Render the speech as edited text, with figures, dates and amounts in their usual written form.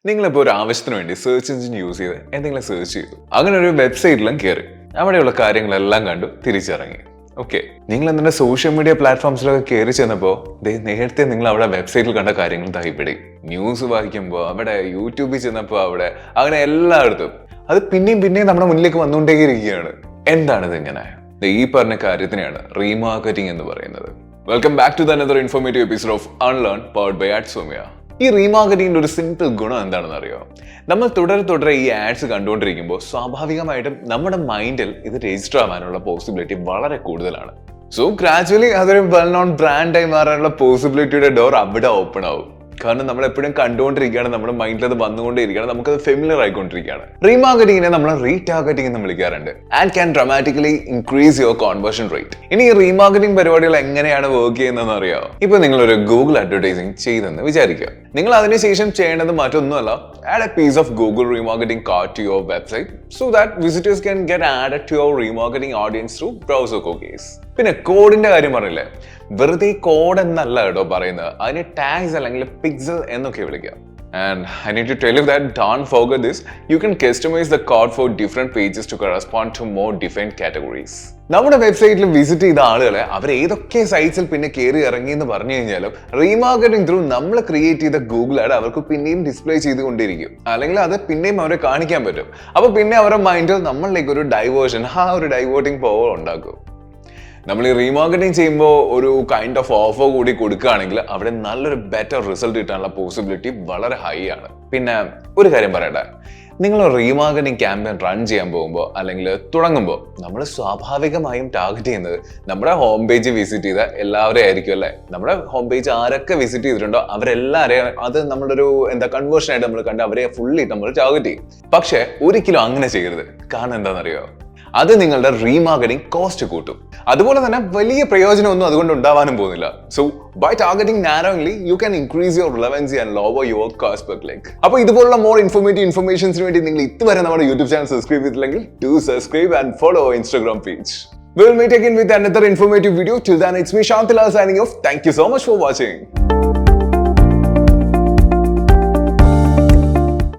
നിങ്ങളിപ്പോൾ ഒരു ആവശ്യത്തിന് വേണ്ടി സെർച്ച് എഞ്ചിൻ യൂസ് ചെയ്ത് എന്തെങ്കിലും സെർച്ച് ചെയ്തു, അങ്ങനെ ഒരു വെബ്സൈറ്റിലും കയറി അവിടെയുള്ള കാര്യങ്ങളെല്ലാം കണ്ടു തിരിച്ചിറങ്ങി. ഓക്കെ, നിങ്ങൾ എന്തിന്റെ സോഷ്യൽ മീഡിയ പ്ലാറ്റ്ഫോംസിലൊക്കെ കയറി ചെന്നപ്പോൾ നേരത്തെ നിങ്ങൾ അവിടെ വെബ്സൈറ്റിൽ കണ്ട കാര്യങ്ങൾ ഇവിടെ ന്യൂസ് വായിക്കുമ്പോൾ അവിടെ, യൂട്യൂബിൽ ചെന്നപ്പോൾ അവിടെ, അങ്ങനെ എല്ലായിടത്തും അത് പിന്നെയും നമ്മുടെ മുന്നിലേക്ക് വന്നുകൊണ്ടേയിരിക്കുകയാണ്. എന്താണിത് ഇങ്ങനെ? ഈ പറഞ്ഞ കാര്യത്തിനെയാണ് റീമാർക്കറ്റിംഗ് എന്ന് പറയുന്നത്. Welcome back to another informative episode of unlearn powered by Soumya. ഈ റീമാർക്കറ്റിംഗിന്റെ ഒരു സിമ്പിൾ ഗുണം എന്താണെന്ന് അറിയോ? നമ്മൾ തുടരെ ഈ ആഡ്സ് കണ്ടുകൊണ്ടിരിക്കുമ്പോൾ സ്വാഭാവികമായിട്ടും നമ്മുടെ മൈൻഡിൽ ഇത് രജിസ്റ്റർ ആവാനുള്ള പോസിബിലിറ്റി വളരെ കൂടുതലാണ്. സോ ഗ്രാജുവലി അതൊരു വെൽ നോൺ ബ്രാൻഡായി മാറാനുള്ള പോസിബിലിറ്റിയുടെ ഡോർ അവിടെ ഓപ്പൺ ആവും. കാരണം നമ്മൾ എപ്പോഴും കണ്ടുകൊണ്ടിരിക്കുകയാണ്, നമ്മുടെ മൈൻഡിൽ അത് വന്നുകൊണ്ടിരിക്കുകയാണ്, നമുക്കത് ഫെമിലിയർ ആയിക്കൊണ്ടിരിക്കുകയാണ്. റീമാർക്കറ്റിംഗിനെ നമ്മൾ റീടാർഗറ്റിംഗ് എന്ന് വിളിക്കാറുണ്ട് and can dramatically increase your conversion rate. ഇനി ഈ റീമാർക്കറ്റിംഗ് പരിപാടികൾ എങ്ങനെയാണ് വർക്ക് ചെയ്യുന്നതെന്ന് അറിയാമോ? ഇപ്പൊ നിങ്ങൾ ഒരു ഗൂഗിൾ അഡ്വർടൈസിംഗ് ചെയ്തെന്ന് വിചാരിക്കുക. നിങ്ങൾ അതിനുശേഷം ചെയ്യേണ്ടത് മറ്റൊന്നുമല്ല, add a piece of Google remarketing card to your website so that visitors can get added to your remarketing audience through browser cookies. പിന്നെ കോഡിന്റെ കാര്യം പറഞ്ഞില്ലേ, വെറുതെ കോഡ് എന്നല്ല കേട്ടോ പറയുന്നത്, അതിന് ടാഗ്സ് അല്ലെങ്കിൽ പിക്സൽ എന്നൊക്കെ വിളിക്കാം. And I need to tell you that don't forget this, you can customize the code for different pages to correspond to more defined categories. നമ്മുടെ വെബ്സൈറ്റിൽ വിസിറ്റ് ചെയ്ത ആളുകളെ അവർ ഏതൊക്കെ സൈറ്റ്സിൽ പിന്നെ കയറി ഇറങ്ങി എന്ന് പറഞ്ഞു കഴിഞ്ഞാലും റീമാർക്കറ്റിംഗ് ത്രൂ നമ്മൾ ക്രിയേറ്റ് ചെയ്ത ഗൂഗിൾ ആഡ് അവർക്ക് പിന്നെയും ഡിസ്പ്ലേ ചെയ്തുകൊണ്ടിരിക്കും, അല്ലെങ്കിൽ അത് പിന്നെയും അവരെ കാണിക്കാൻ പറ്റും. അപ്പൊ പിന്നെ അവരുടെ മൈൻഡിൽ നമ്മളിലേക്ക് ഒരു ഡൈവേർഷൻ, ഒരു ഡൈവേർട്ടിംഗ് പവർ ഉണ്ടാക്കും. നമ്മൾ ഈ റീമാർക്കറ്റിംഗ് ചെയ്യുമ്പോൾ ഒരു കൈൻഡ് ഓഫ് ഓഫർ കൂടി കൊടുക്കുകയാണെങ്കിൽ അവിടെ നല്ലൊരു ബെറ്റർ റിസൾട്ട് കിട്ടാനുള്ള പോസിബിലിറ്റി വളരെ ഹൈ ആണ്. പിന്നെ ഒരു കാര്യം പറയട്ടെ, നിങ്ങൾ റീമാർക്കറ്റിംഗ് ക്യാമ്പയിൻ റൺ ചെയ്യാൻ പോകുമ്പോൾ അല്ലെങ്കിൽ തുടങ്ങുമ്പോൾ നമ്മൾ സ്വാഭാവികമായും ടാർഗറ്റ് ചെയ്യുന്നത് നമ്മുടെ ഹോം പേജ് വിസിറ്റ് ചെയ്ത എല്ലാവരെയും ആയിരിക്കും അല്ലേ? നമ്മുടെ ഹോം പേജ് ആരൊക്കെ വിസിറ്റ് ചെയ്തിട്ടുണ്ടോ അവരെല്ലാവരെയും അത് നമ്മളൊരു കൺവേർഷൻ ആയിട്ട് നമ്മൾ കണ്ട് അവരെ ഫുള്ളി നമ്മൾ ടാർഗറ്റ് ചെയ്യും. പക്ഷെ ഒരിക്കലും അങ്ങനെ ചെയ്യരുത്. കാരണം എന്താണെന്നറിയോ? അത് നിങ്ങളുടെ റീമാർക്കറ്റിംഗ് കോസ്റ്റ് കൂട്ടും. അതുപോലെ തന്നെ വലിയ പ്രയോജനമൊന്നും അതുകൊണ്ട് ഉണ്ടാവാനും പോകുന്നില്ല. So by targeting narrowly you can increase your relevancy and lower your cost per click. അപ്പോൾ ഇതുപോലുള്ള മോർ ഇൻഫോർമേറ്റീവ് ഇൻഫർമേഷൻസിന് വേണ്ടി നിങ്ങൾ ഇതുവരെ നമ്മുടെ യൂട്യൂബ് ചാനൽ സബ്സ്ക്രൈബ് ചെയ്തില്ലെങ്കിൽ do subscribe and follow Instagram page. We'll meet again with another informative video. Till then, it's me Shantila signing off. Thank you so much for watching.